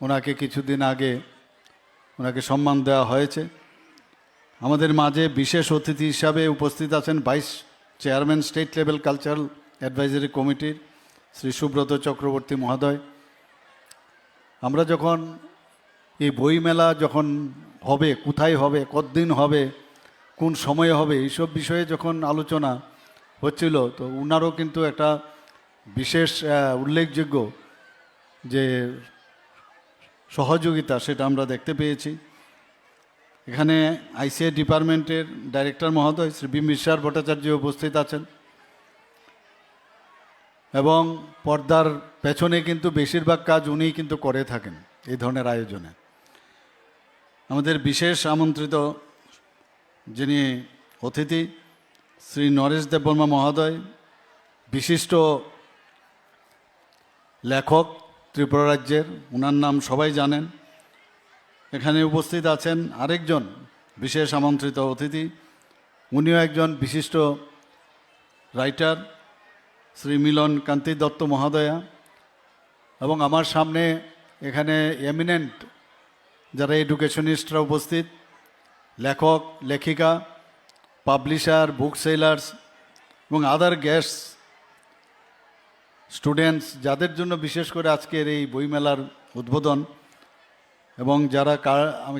ওনাকে কিছুদিন আগে ওনাকে সম্মান দেওয়া হয়েছে। আমাদের মাঝে বিশেষ অতিথি হিসাবে উপস্থিত আছেন vice chairman state level cultural advisory কমিটির শ্রী সুব্রত চক্রবর্তী মহোদয়। আমরা যখন এই বইমেলা যখন হবে, কোথায় হবে, কতদিন হবে, কোন সময়ে হবে, এইসব বিষয়ে যখন আলোচনা হচ্ছিল, তো ওনারও কিন্তু একটা বিশেষ উল্লেখযোগ্য যে সহযোগিতা সেটা আমরা দেখতে পেয়েছি। এখানে আইসিআই ডিপার্টমেন্টের ডাইরেক্টর মহোদয় শ্রী বিম্বিসার ভট্টাচার্য উপস্থিত আছেন এবং পর্দার পেছনে কিন্তু বেশিরভাগ কাজ উনিই কিন্তু করে থাকেন এই ধরনের আয়োজনে। আমাদের বিশেষ আমন্ত্রিত যিনি অতিথি শ্রী নরেশ দেববর্মা মহোদয়, বিশিষ্ট লেখক ত্রিপুরা রাজ্যের, ওনার নাম সবাই জানেন। এখানে উপস্থিত আছেন আরেকজন বিশেষ আমন্ত্রিত অতিথি, উনিও একজন বিশিষ্ট রাইটার শ্রী মিলন কান্তি দত্ত মহোদয়া। এবং আমার সামনে এখানে এমিনেন্ট যারা এডুকেশনিস্টরা উপস্থিত, লেখক, লেখিকা, পাবলিশার, বুক সেলার্স এবং আদার গেস্টস, স্টুডেন্টস, যাদের জন্য বিশেষ করে আজকের এই বইমেলার উদ্বোধন। এবং যারা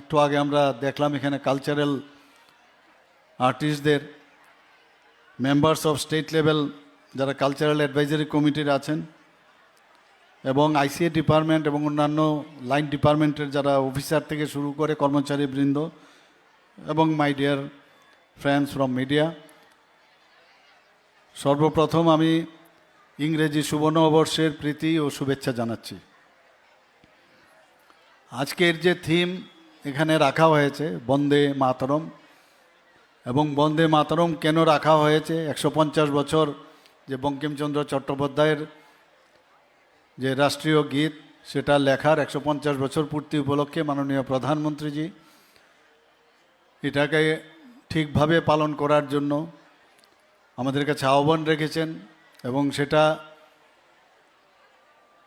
একটু আগে আমরা দেখলাম এখানে কালচারাল আর্টিস্টদের, মেম্বার্স অফ স্টেট লেভেল যারা কালচারাল অ্যাডভাইজারি কমিটির আছেন, এবং আইসিএ ডিপার্টমেন্ট এবং অন্যান্য লাইন ডিপার্টমেন্টের যারা অফিসার থেকে শুরু করে কর্মচারীবৃন্দ, এবং my dear friends from media. সর্বপ্রথম আমি ইংরেজি সুবর্ণবর্ষের প্রীতি ও শুভেচ্ছা জানাচ্ছি। আজকের যে থিম এখানে রাখা হয়েছে বন্দে মাতরম, এবং বন্দে মাতরম কেন রাখা হয়েছে, 150 বছর যে বঙ্কিমচন্দ্র চট্টোপাধ্যায়ের যে রাষ্ট্রীয় গীত সেটা লেখার 150 বছর পূর্তি উপলক্ষে মাননীয় প্রধানমন্ত্রীজি এটাকে ঠিকভাবে পালন করার জন্য আমাদের কাছে আহ্বান রেখেছেন। এবং সেটা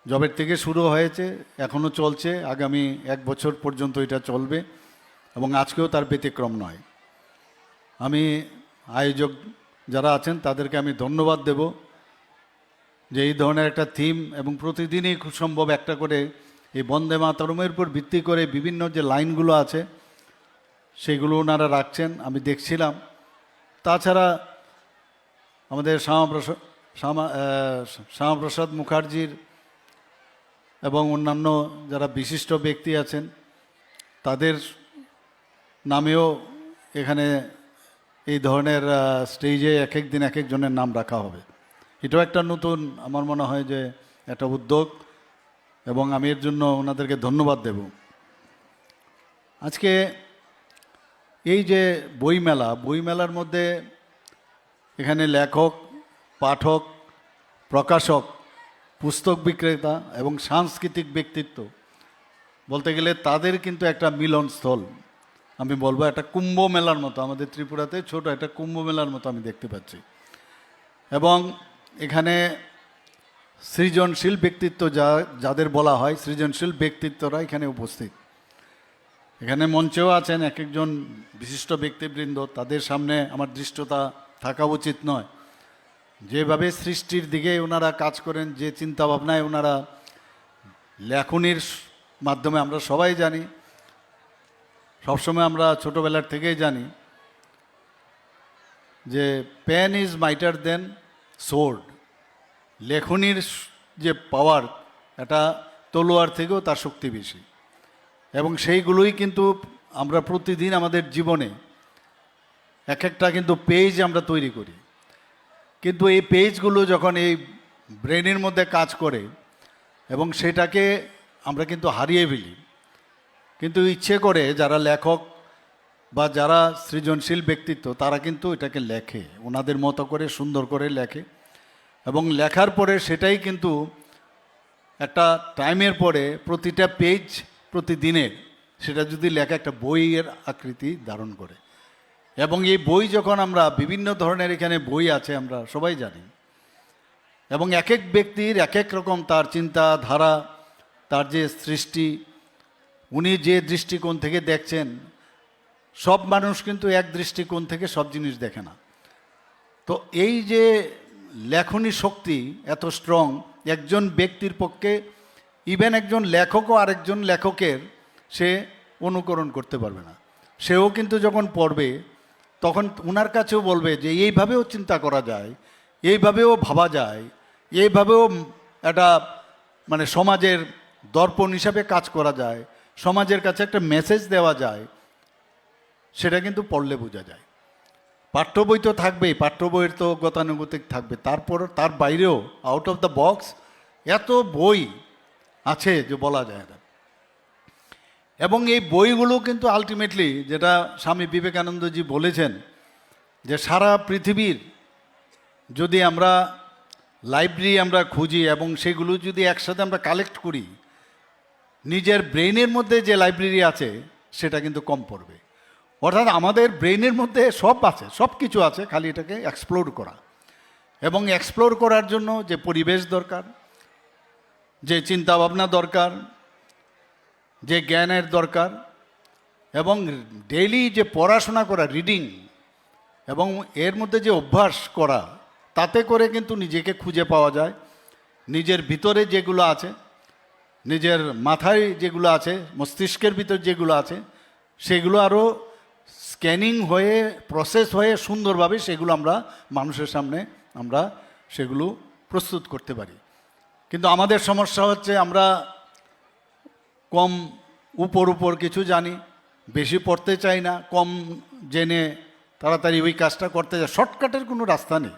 জবের থেকে শুরু হয়েছে, এখনও চলছে, আগামী 1 বছর পর্যন্ত এটা চলবে এবং আজকেও তার ব্যতিক্রম নয়। আমি আয়োজক যারা আছেন তাদেরকে আমি ধন্যবাদ দেব যে এই ধরনের একটা থিম, এবং প্রতিদিনই খুব সম্ভব একটা করে এই বন্দে মাতরমের উপর ভিত্তি করে বিভিন্ন যে লাইনগুলো আছে সেগুলো ওনারা রাখছেন, আমি দেখছিলাম। তাছাড়া আমাদের শ্যামাপ্রসাদ মুখার্জির এবং অন্যান্য যারা বিশিষ্ট ব্যক্তি আছেন তাদের নামেও এখানে এই ধরনের স্টেজে এক এক দিন এক একজনের নাম রাখা হবে। এটাও একটা নতুন, আমার মনে হয় যে একটা উদ্যোগ, এবং আমি এর জন্য ওনাদেরকে ধন্যবাদ দেব। আজকে এই যে বইমেলার মধ্যে এখানে লেখক, পাঠক, প্রকাশক, পুস্তক বিক্রেতা এবং সাংস্কৃতিক ব্যক্তিত্ব বলতে গেলে তাদের কিন্তু একটা মিলনস্থল, আমি বলবো একটা কুম্ভ মেলার মতো, আমাদের ত্রিপুরাতে ছোট একটা কুম্ভ মেলার মতো আমি দেখতে পাচ্ছি। এবং এখানে সৃজনশীল ব্যক্তিত্ব যাদের বলা হয়, সৃজনশীল ব্যক্তিত্বরা এখানে উপস্থিত। এখানে মঞ্চেও আছেন এক একজন বিশিষ্ট ব্যক্তিবৃন্দ, তাদের সামনে আমার দৃষ্টতা থাকা উচিত নয়। যেভাবে সৃষ্টির দিকে ওনারা কাজ করেন, যে চিন্তাভাবনায় ওনারা লেখনির মাধ্যমে, আমরা সবাই জানি, সবসময় আমরা ছোটোবেলার থেকেই জানি যে pen is mightier than sword, লেখনির যে পাওয়ার এটা তলোয়ার থেকেও তার শক্তি বেশি। এবং সেইগুলোই কিন্তু আমরা প্রতিদিন আমাদের জীবনে এক একটা কিন্তু পেজ আমরা তৈরি করি, কিন্তু এই পেজগুলো যখন এই ব্রেনের মধ্যে কাজ করে এবং সেটাকে আমরা কিন্তু হারিয়ে ফেলি। কিন্তু ইচ্ছে করে যারা লেখক বা যারা সৃজনশীল ব্যক্তিত্ব তারা কিন্তু এটাকে লেখে, ওনাদের মতো করে সুন্দর করে লেখে, এবং লেখার পরে সেটাই কিন্তু একটা টাইমের পরে প্রতিটা পেজ প্রতিদিনের সেটা যদি লেখা একটা বইয়ের আকৃতি ধারণ করে। এবং এই বই যখন আমরা বিভিন্ন ধরনের এখানে বই আছে আমরা সবাই জানি, এবং এক এক ব্যক্তির এক এক রকম তার চিন্তাধারা, তার যে সৃষ্টি উনি যে দৃষ্টিকোণ থেকে দেখছেন, সব মানুষ কিন্তু এক দৃষ্টিকোণ থেকে সব জিনিস দেখে না। তো এই যে লেখনী শক্তি এত স্ট্রং, একজন ব্যক্তির পক্ষে ইভেন একজন লেখকও আরেকজন লেখকের সে অনুকরণ করতে পারবে না। সেও কিন্তু যখন পড়বে তখন ওনার কাছেও বলবে যে এইভাবেও চিন্তা করা যায়, এইভাবেও ভাবা যায়, এইভাবেও একটা মানে সমাজের দর্পণ হিসাবে কাজ করা যায়, সমাজের কাছে একটা মেসেজ দেওয়া যায়, সেটা কিন্তু পড়লে বোঝা যায়। পাঠ্য বই তো থাকবেই, পাঠ্য বইয়ের তো গতানুগতিক থাকবে, তারপর তার বাইরেও আউট অফ দ্য বক্স এত বই আছে যে বলা যায় না। এবং এই বইগুলো কিন্তু আলটিমেটলি যেটা স্বামী বিবেকানন্দজি বলেছেন যে সারা পৃথিবীর যদি আমরা লাইব্রেরি আমরা খুঁজি এবং সেগুলো যদি একসাথে আমরা কালেক্ট করি, নিজের ব্রেনের মধ্যে যে লাইব্রেরি আছে সেটা কিন্তু কম পড়বে। অর্থাৎ আমাদের ব্রেনের মধ্যে সব আছে, সব কিছু আছে, খালি এটাকে এক্সপ্লোর করা। এবং এক্সপ্লোর করার জন্য যে পরিবেশ দরকার, যে চিন্তাভাবনা দরকার, যে জ্ঞানের দরকার, এবং ডেইলি যে পড়াশোনা করা, রিডিং, এবং এর মধ্যে যে অভ্যাস করা, তাতে করে কিন্তু নিজেকে খুঁজে পাওয়া যায়। নিজের ভিতরে যেগুলো আছে, নিজের মাথায় যেগুলো আছে, মস্তিষ্কের ভিতর যেগুলো আছে, সেগুলো আরও স্ক্যানিং হয়ে প্রসেস হয়ে সুন্দরভাবে সেগুলো আমরা মানুষের সামনে আমরা সেগুলো প্রস্তুত করতে পারি। কিন্তু আমাদের সমস্যা হচ্ছে আমরা কম উপর কিছু জানি, বেশি পড়তে চাই না, কম জেনে তাড়াতাড়ি ওই কাজটা করতে চাই। শর্টকাটের কোনো রাস্তা নেই,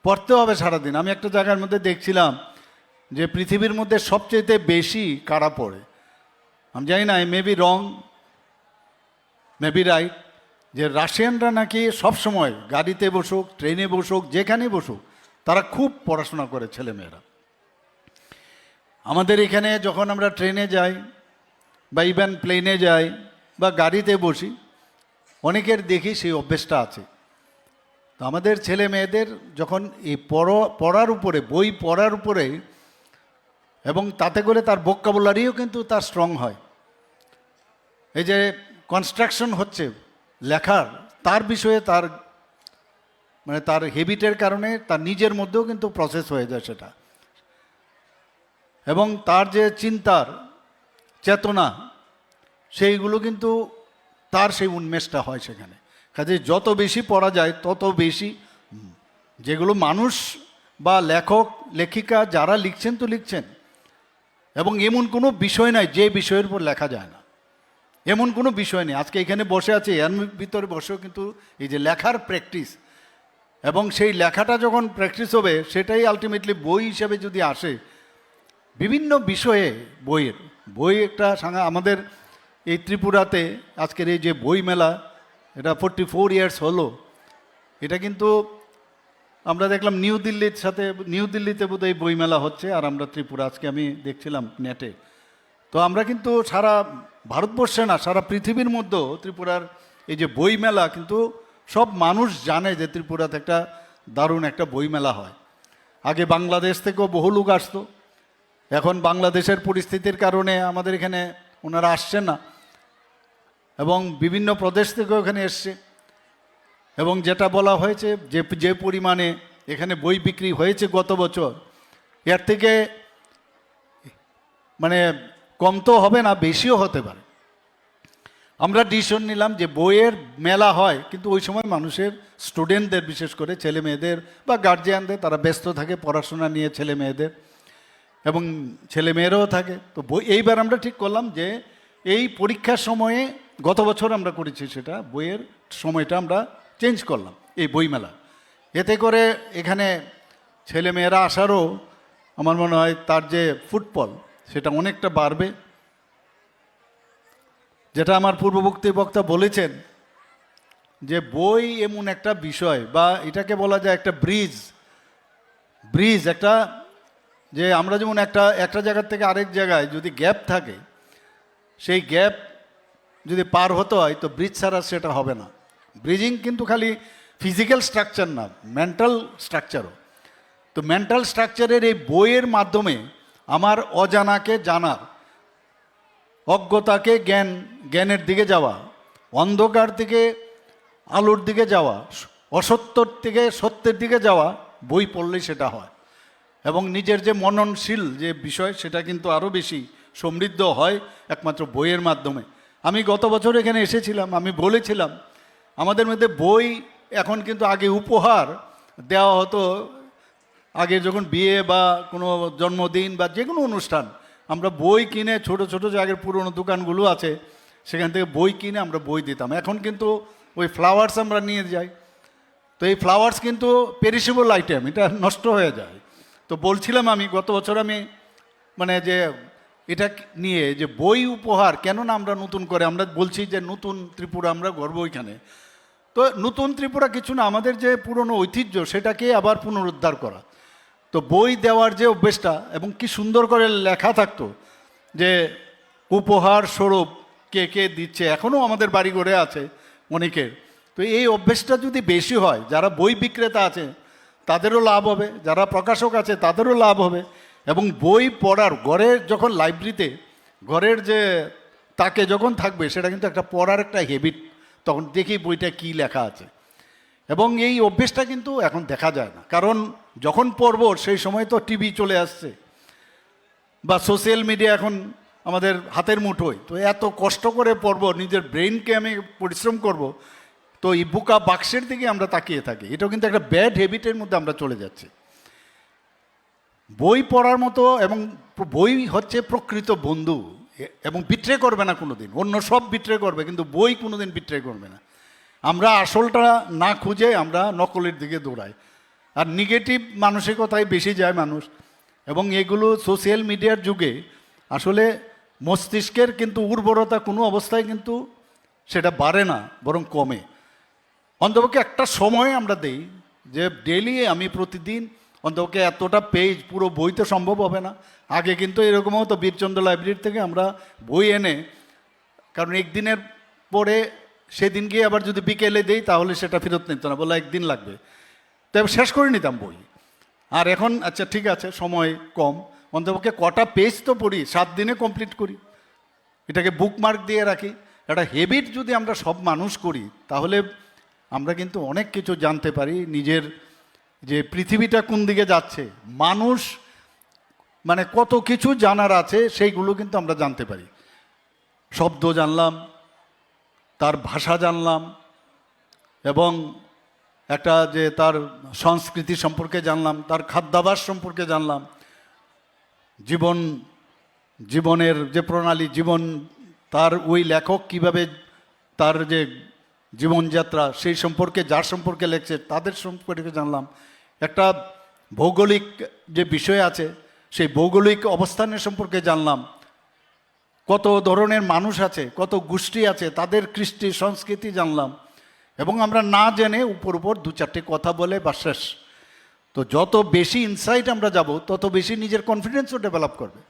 পড়তে হবে সারাদিন। আমি একটা জায়গার মধ্যে দেখছিলাম যে পৃথিবীর মধ্যে সবচেয়ে বেশি কারা পড়ে, আমি জানি না, may be wrong, may be right, যে রাশিয়ানরা নাকি সবসময় গাড়িতে বসুক, ট্রেনে বসুক, যেখানে বসুক, তারা খুব পড়াশোনা করে ছেলেমেয়েরা। আমাদের এখানে যখন আমরা ট্রেনে যাই বা ইভেন প্লেনে যাই বা গাড়িতে বসি, অনেকের দেখি সেই অভ্যেসটা আছে। তো আমাদের ছেলে মেয়েদের যখন এই পড়ার উপরে, বই পড়ার উপরে, এবং তাতে করে তার ভোকাবুলারিও কিন্তু তার স্ট্রং হয়। এই যে কনস্ট্রাকশন হচ্ছে লেখার, তার বিষয়ে তার মানে তার হ্যাবিটের কারণে তার নিজের মধ্যেও কিন্তু প্রসেস হয়ে যায় সেটা, এবং তার যে চিন্তার চেতনা, সেইগুলো কিন্তু তার সেই উন্মেষটা হয় সেখানে। কাজে যত বেশি পড়া যায় তত বেশি যেগুলো মানুষ বা লেখক লেখিকা যারা লিখছেন তো লিখছেন, এবং এমন কোনো বিষয় নাই যে বিষয়ের উপর লেখা যায় না, এমন কোনো বিষয় নেই। আজকে এখানে বসে আছে, এর ভিতরে বসেও কিন্তু এই যে লেখার প্র্যাকটিস, এবং সেই লেখাটা যখন প্র্যাকটিস হবে সেটাই আলটিমেটলি বই হিসেবে যদি আসে, বিভিন্ন বিষয়ে বই একটা আমাদের এই ত্রিপুরাতে আজকের এই যে বই মেলা, এটা 44 ইয়ার্স হলো। এটা কিন্তু আমরা দেখলাম নিউ দিল্লিতে বোধহয় বইমেলা হচ্ছে, আর আমরা ত্রিপুরা, আজকে আমি দেখছিলাম নেটে। তো আমরা কিন্তু সারা ভারতবর্ষে না, সারা পৃথিবীর মধ্যেও ত্রিপুরার এই যে বইমেলা, কিন্তু সব মানুষ জানে যে ত্রিপুরাতে একটা দারুণ একটা বইমেলা হয়। আগে বাংলাদেশ থেকেও বহু লোক আসতো, এখন বাংলাদেশের পরিস্থিতির কারণে আমাদের এখানে ওনারা আসছেন না, এবং বিভিন্ন প্রদেশ থেকেও এখানে এসছে। এবং যেটা বলা হয়েছে যে পরিমাণে এখানে বই বিক্রি হয়েছে গত বছর, এর থেকে মানে কম তো হবে না, বেশিও হতে পারে। আমরা ডিসিশন নিলাম যে বইয়ের মেলা হয়, কিন্তু ওই সময় মানুষের স্টুডেন্টদের, বিশেষ করে ছেলে মেয়েদের বা গার্জিয়ানদের, তারা ব্যস্ত থাকে পড়াশোনা নিয়ে, ছেলে মেয়েদের এবং ছেলে মেয়েরাও থাকে। তো এইবার আমরা ঠিক করলাম যে এই পরীক্ষার সময়ে, গত বছর আমরা করেছি সেটা, বইয়ের সময়টা আমরা চেঞ্জ করলাম এই বইমেলা। এতে করে এখানে ছেলে মেয়েরা আসারও আমার মনে হয় তার যে ফুটফল সেটা অনেকটা বাড়বে। যেটা আমার পূর্ববর্তী বক্তা বলেছেন যে বই এমন একটা বিষয়, বা এটাকে বলা যায় একটা ব্রিজ, একটা, যে আমরা যেমন একটা জায়গার থেকে আরেক জায়গায় যদি গ্যাপ থাকে, সেই গ্যাপ যদি পার হতে হয় তো ব্রিজ ছাড়া সেটা হবে না। ব্রিজিং কিন্তু খালি ফিজিক্যাল স্ট্রাকচার না, মেন্টাল স্ট্রাকচারও। তো মেন্টাল স্ট্রাকচারের এই বইয়ের মাধ্যমে আমার অজানাকে জানার, অজ্ঞতাকে জ্ঞানের দিকে যাওয়া, অন্ধকার থেকে আলোর দিকে যাওয়া, অসত্যর থেকে সত্যের দিকে যাওয়া বই পড়লেই সেটা হয়। এবং নিজের যে মননশীল যে বিষয় সেটা কিন্তু আরও বেশি সমৃদ্ধ হয় একমাত্র বইয়ের মাধ্যমে। আমি গত বছর এখানে এসেছিলাম, আমি বলেছিলাম আমাদের মধ্যে বই এখন কিন্তু আগে উপহার দেওয়া হতো, আগে যখন বিয়ে বা কোনো জন্মদিন বা যে কোনো অনুষ্ঠান আমরা বই কিনে ছোট ছোট যে আগের পুরনো দোকানগুলো আছে সেখান থেকে বই কিনে আমরা বই দিতাম। এখন কিন্তু ওই ফ্লাওয়ার্স আমরা নিয়ে যাই, তো এই ফ্লাওয়ার্স কিন্তু পেরিশেবল আইটেম, এটা নষ্ট হয়ে যায়। তো বলছিলাম আমি গত বছর আমি মানে যে এটা নিয়ে যে বই উপহার কেন না আমরা নতুন করে আমরা বলছি যে নতুন ত্রিপুরা আমরা গর্ব ওইখানে। তো নতুন ত্রিপুরা কিছু না, আমাদের যে পুরনো ঐতিহ্য সেটাকে আবার পুনরুদ্ধার করা। তো বই দেওয়ার যে অভ্যেসটা, এবং কি সুন্দর করে লেখা থাকতো যে উপহার স্বরূপ কে কে দিচ্ছে, এখনও আমাদের বাড়ি ঘরে আছে অনেকের। তো এই অভ্যেসটা যদি বেশি হয়, যারা বই বিক্রেতা আছে তাদেরও লাভ হবে, যারা প্রকাশক আছে তাদেরও লাভ হবে। এবং বই পড়ার ঘরের যখন লাইব্রেরিতে ঘরের যে তাকে যখন থাকবে সেটা কিন্তু একটা পড়ার একটা হ্যাবিট, তখন দেখি বইটা কি লেখা আছে। এবং এই অভ্যেসটা কিন্তু এখন দেখা যায় না, কারণ যখন পড়ব সেই সময় তো টিভি চলে আসছে বা সোশ্যাল মিডিয়া এখন আমাদের হাতের মুঠোয়। তো এত কষ্ট করে পড়ব, নিজের ব্রেনকে আমি পরিশ্রম করব, তো এই বুকা বাক্সের দিকে আমরা তাকিয়ে থাকি। এটাও কিন্তু একটা ব্যাড হ্যাবিটের মধ্যে আমরা চলে যাচ্ছি। বই পড়ার মতো, এবং বই হচ্ছে প্রকৃত বন্ধু, এবং বিট্রে করবে না কোনো দিন। অন্য সব বিট্রে করবে কিন্তু বই কোনো দিন বিট্রে করবে না। আমরা আসলটা না খুঁজে আমরা নকলের দিকে দৌড়াই, আর নেগেটিভ মানসিকতায় বেশি যায় মানুষ। এবং এগুলো সোশ্যাল মিডিয়ার যুগে আসলে মস্তিষ্কের কিন্তু উর্বরতা কোনো অবস্থায় কিন্তু সেটা বাড়ে না, বরং কমে। অন্তপক্ষে একটা সময় আমরা দেই যে ডেইলি আমি প্রতিদিন অন্তপক্ষে এতটা পেজ, পুরো বই তো সম্ভব হবে না। আগে কিন্তু এরকম হতো, বীরচন্দ্র লাইব্রেরি থেকে আমরা বই এনে, কারণ একদিনের পরে সেদিন গিয়ে আবার যদি বিকেলে দেই তাহলে সেটা ফেরত নিত না, বলে একদিন লাগবে, তবে শেষ করে নিতাম বই। আর এখন আচ্ছা ঠিক আছে সময় কম, অন্তপক্ষে কটা পেজ তো পড়ি, 7 দিনে কমপ্লিট করি, এটাকে বুকমার্ক দিয়ে রাখি। একটা হ্যাবিট যদি আমরা সব মানুষ করি তাহলে আমরা কিন্তু অনেক কিছু জানতে পারি, নিজের যে পৃথিবীটা কোন দিকে যাচ্ছে, মানুষ মানে কত কিছু জানার আছে সেইগুলো কিন্তু আমরা জানতে পারি। শব্দ জানলাম, তার ভাষা জানলাম, এবং একটা যে তার সংস্কৃতি সম্পর্কে জানলাম, তার খাদ্যাভ্যাস সম্পর্কে জানলাম, জীবনের যে প্রণালী, তার ওই লেখক কিভাবে তার যে জীবনযাত্রা সেই সম্পর্কে, যার সম্পর্কে লেখছে তাদের সম্পর্কে জানলাম। একটা ভৌগোলিক যে বিষয় আছে সেই ভৌগোলিক অবস্থানের সম্পর্কে জানলাম, কত ধরনের মানুষ আছে, কত গোষ্ঠী আছে, তাদের কৃষ্টি সংস্কৃতি জানলাম। এবং আমরা না জেনে উপর 2-4টে কথা বলে বা শেষ। তো যত বেশি ইনসাইট আমরা যাব তত বেশি নিজের কনফিডেন্সও ডেভেলপ করবে।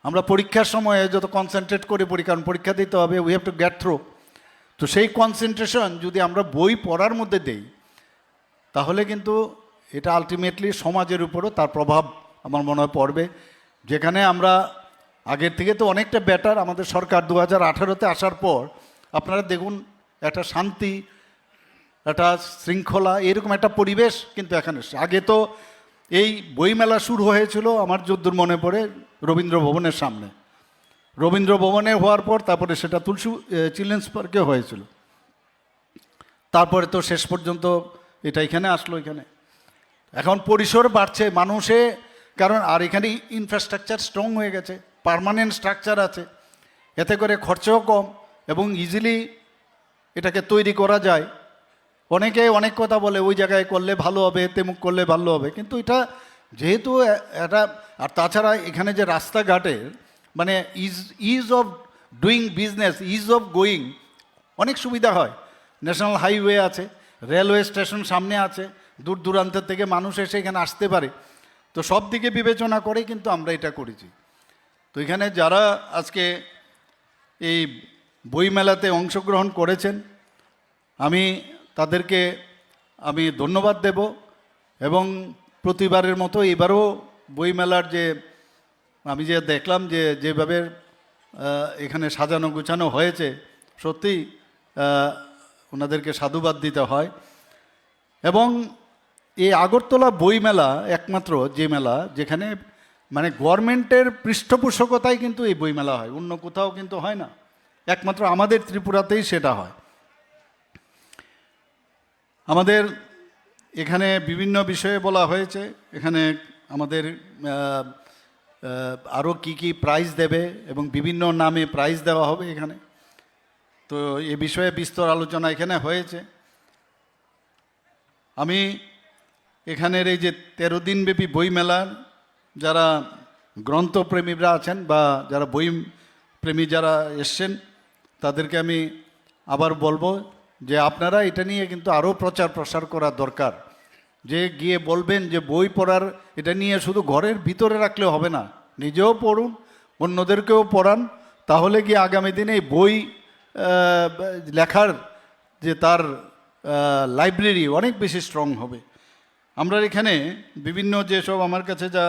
আমরা পরীক্ষার সময়ে যত কনসেন্ট্রেট করে পড়ি, কারণ পরীক্ষা দিতে হবে, we have to get through. তো সেই কনসেন্ট্রেশন যদি আমরা বই পড়ার মধ্যে দেই তাহলে কিন্তু এটা আলটিমেটলি সমাজের উপরও তার প্রভাব আমার মনে হয় পড়বে। যেখানে আমরা আগের থেকে তো অনেকটা বেটার, আমাদের সরকার 2018-তে আসার পর আপনারা দেখুন একটা শান্তি, একটা শৃঙ্খলা, এরকম একটা পরিবেশ কিন্তু এখানে এসছে। আগে তো এই বইমেলা শুরু হয়েছিল আমার যদ্দূর মনে পড়ে রবীন্দ্র ভবনের সামনে, রবীন্দ্র ভবনে হওয়ার পর তারপরে সেটা চিলড্রেন্স পার্কে হয়েছিল, তারপরে তো শেষ পর্যন্ত এটা এখানে আসলো। এখানে এখন পরিসর বাড়ছে মানুষে, কারণ আর এখানে ইনফ্রাস্ট্রাকচার স্ট্রং হয়ে গেছে, পার্মানেন্ট স্ট্রাকচার আছে, এতে করে খরচাও কম এবং ইজিলি এটাকে তৈরি করা যায়। অনেকে অনেক কথা বলে ওই জায়গায় করলে ভালো হবে, তেমুক করলে ভালো হবে, কিন্তু এটা যেহেতু এটা, আর তাছাড়া এখানে যে রাস্তাঘাটের মানে is of doing business, is of going অনেক সুবিধা হয়। ন্যাশনাল হাইওয়ে আছে, রেলওয়ে স্টেশন সামনে আছে, দূর দূরান্তের থেকে মানুষ এসে এখানে আসতে পারে। তো সব দিকে বিবেচনা করে কিন্তু আমরা এটা করেছি। তো এখানে যারা আজকে এই বইমেলাতে অংশগ্রহণ করেছেন আমি তাদেরকে ধন্যবাদ দেব। এবং প্রতিবারের মতো এবারও বইমেলার যে আমি যে দেখলাম যেভাবে এখানে সাজানো গুছানো হয়েছে, সত্যিই ওনাদেরকে সাধুবাদ দিতে হয়। এবং এই আগরতলা বইমেলা একমাত্র যে মেলা যেখানে মানে গভর্নমেন্টের পৃষ্ঠপোষকতায় কিন্তু এই বইমেলা হয়, অন্য কোথাও কিন্তু হয় না, একমাত্র আমাদের ত্রিপুরাতেই সেটা হয়। আমাদের এখানে বিভিন্ন বিষয়ে বলা হয়েছে, এখানে আমাদের আরও কি কি প্রাইজ দেবে এবং বিভিন্ন নামে প্রাইজ দেওয়া হবে এখানে। তো এ বিষয়ে বিস্তর আলোচনা এখানে হয়েছে। আমি এখানের এই যে 13 দিনব্যাপী বইমেলার যারা গ্রন্থপ্রেমীরা আছেন বা যারা বই প্রেমী যারা এসছেন তাদেরকে আমি আবার বলবো যে আপনারা এটা নিয়ে কিন্তু আরও প্রচার প্রসার করা দরকার। যে গিয়ে বলবেন যে বই পড়ার এটা নিয়ে শুধু ঘরের ভিতরে রাখলে হবে না, নিজেও পড়ুন, অন্যদেরকেও পড়ান, তাহলে গিয়ে আগামী দিনে এই বই লেখার যে তার লাইব্রেরি অনেক বেশি স্ট্রং হবে। আমরা এখানে বিভিন্ন যেসব আমার কাছে যা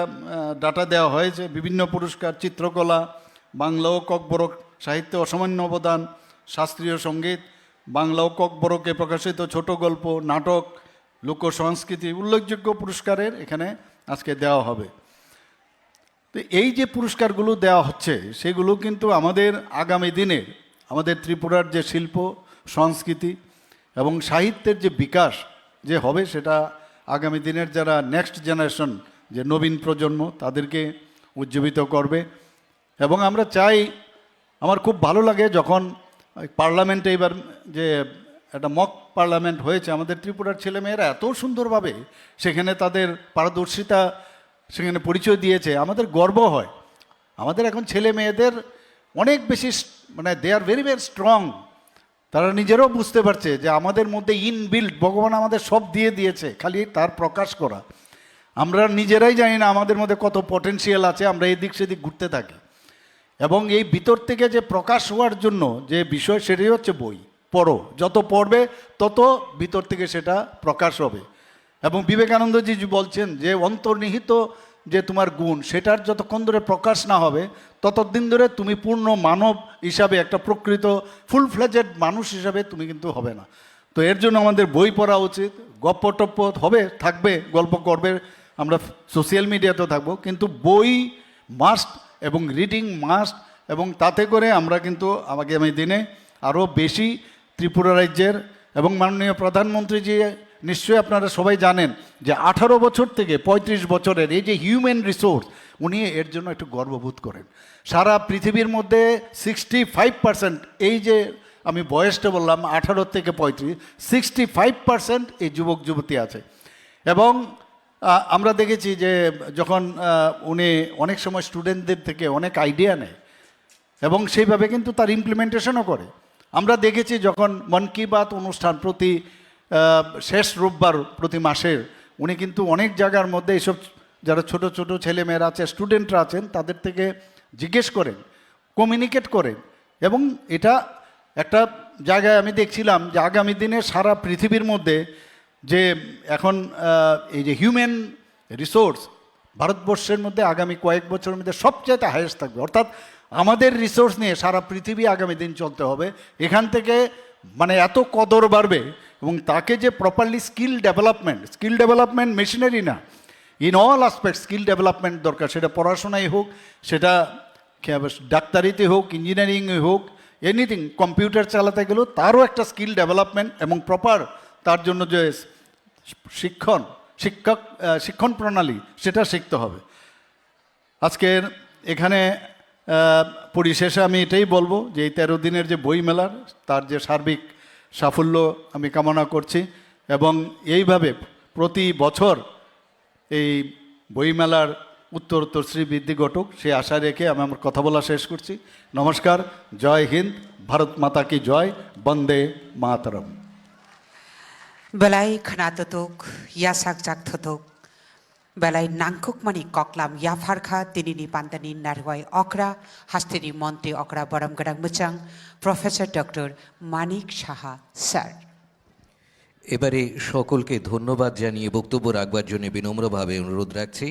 ডাটা দেওয়া হয়েছে, বিভিন্ন পুরস্কার, চিত্রকলা, বাংলা ও ককবরক সাহিত্যে অসামান্য অবদান, শাস্ত্রীয় সঙ্গীত, বাংলা ও ককবরকে প্রকাশিত ছোট গল্প, নাটক, লোক সংস্কৃতি উল্লেখযোগ্য পুরস্কারের এখানে আজকে দেওয়া হবে। তো এই যে পুরস্কারগুলো দেওয়া হচ্ছে সেগুলো কিন্তু আমাদের আগামী দিনে আমাদের ত্রিপুরার যে শিল্প সংস্কৃতি এবং সাহিত্যের যে বিকাশ যে হবে সেটা আগামী দিনের যারা নেক্সট জেনারেশন যে নবীন প্রজন্ম তাদেরকে উজ্জীবিত করবে। এবং আমরা চাই, আমার খুব ভালো লাগে যখন পার্লামেন্টে এবার যে একটা মক পার্লামেন্ট হয়েছে, আমাদের ত্রিপুরার ছেলেমেয়েরা এত সুন্দরভাবে সেখানে তাদের পারদর্শিতা সেখানে পরিচয় দিয়েছে, আমাদের গর্ব হয়। আমাদের এখন ছেলে মেয়েদের অনেক বেশি মানে দে আর ভেরি ভেরি স্ট্রং, তারা নিজেরাও বুঝতে পারছে যে আমাদের মধ্যে ইনবিল্ড ভগবান আমাদের সব দিয়ে দিয়েছে, খালি তার প্রকাশ করা। আমরা নিজেরাই জানি না আমাদের মধ্যে কত পটেনশিয়াল আছে, আমরা এদিক সেদিক ঘুরতে থাকি। এবং এই ভিতর থেকে যে প্রকাশ হওয়ার জন্য যে বিষয় সেটাই হচ্ছে বই। পড়ো, যত পড়বে তত ভিতর থেকে সেটা প্রকাশ হবে। এবং বিবেকানন্দজি বলছেন যে অন্তর্নিহিত যে তোমার গুণ সেটার যতক্ষণ ধরে প্রকাশ না হবে ততদিন ধরে তুমি পূর্ণ মানব হিসাবে একটা প্রকৃত ফুল ফ্লেজেড মানুষ হিসাবে তুমি কিন্তু হবে না। তো এর জন্য আমাদের বই পড়া উচিত। গপ্প টপ্প হবে, থাকবে, গল্প করবে, আমরা সোশ্যাল মিডিয়াতেও থাকবো, কিন্তু বই মাস্ট এবং রিডিং মাস্ট। এবং তাতে করে আমরা কিন্তু আগামী দিনে আরও বেশি ত্রিপুরা রাজ্যের এবং মাননীয় প্রধানমন্ত্রী যে নিশ্চয়ই আপনারা সবাই জানেন যে 18 বছর থেকে 35 বছরের এই যে হিউম্যান রিসোর্স, উনি এর জন্য একটু গর্ববোধ করেন। সারা পৃথিবীর মধ্যে 65%, এই যে আমি বয়সটা বললাম 18 থেকে 35, 65% এই যুবক যুবতী আছে। এবং আমরা দেখেছি যে যখন উনি অনেক সময় স্টুডেন্টদের থেকে অনেক আইডিয়া নেয় এবং সেইভাবে কিন্তু তার ইমপ্লিমেন্টেশনও করে। আমরা দেখেছি যখন মন কি বাত অনুষ্ঠান প্রতি শেষ রোববার প্রতি মাসের, উনি কিন্তু অনেক জায়গার মধ্যে এইসব যারা ছোট ছোট ছেলেমেয়েরা আছে, স্টুডেন্টরা আছেন, তাদের থেকে জিজ্ঞেস করেন, কমিউনিকেট করেন। এবং এটা একটা জায়গায় আমি দেখছিলাম যে আগামী দিনে সারা পৃথিবীর মধ্যে যে এখন এই যে হিউম্যান রিসোর্স ভারতবর্ষের মধ্যে আগামী কয়েক বছরের মধ্যে সবচেয়ে হাইয়েস্ট থাকবে। অর্থাৎ আমাদের রিসোর্স নিয়ে সারা পৃথিবী আগামী দিন চলতে হবে। এখান থেকে মানে এত কদর বাড়বে এবং তাকে যে প্রপারলি স্কিল ডেভেলপমেন্ট মেশিনারি না, in all aspect skill development দরকার। সেটা পড়াশোনায় হোক, সেটা ডাক্তারিতে হোক, ইঞ্জিনিয়ারিংয়ে হোক, এনিথিং, কম্পিউটার চালাতে গেলেও তারও একটা স্কিল ডেভেলপমেন্ট এবং প্রপার তার জন্য যে শিক্ষণ প্রণালী সেটা শিখতে হবে। আজকের এখানে পরিশেষে আমি এটাই বলবো যে এই 13 দিনের যে বই মেলার তার যে সার্বিক সাফল্য আমি কামনা করছি এবং এইভাবে প্রতি বছর এই বইমেলার উত্তরোত্তর শ্রীবৃদ্ধি ঘটুক সে আশা রেখে আমি আমার কথা বলা শেষ করছি। নমস্কার, জয় হিন্দ, ভারত মাতা কি জয়, বন্দে মাতরম। বেলাই খানাতক ইয়াসাক জাগথতক বেলাই নাংকুকমানি ককলাম ইয়াফারখা তিনিনি পান্তানি নারওয়াই অকরা হাস্তিনি মন্ত্রী অকরা বরমগড়াং মুচাং professor doctor Manik Saha sir. এবারে সকলকে ধন্যবাদ জানিয়ে বক্তব্য রাখবার জন্য বিনম্রভাবে অনুরোধ রাখছি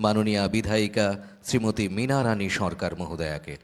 মাননীয়া বিধায়িকা শ্রীমতী মীনা রানী সরকার মহোদয়াকে।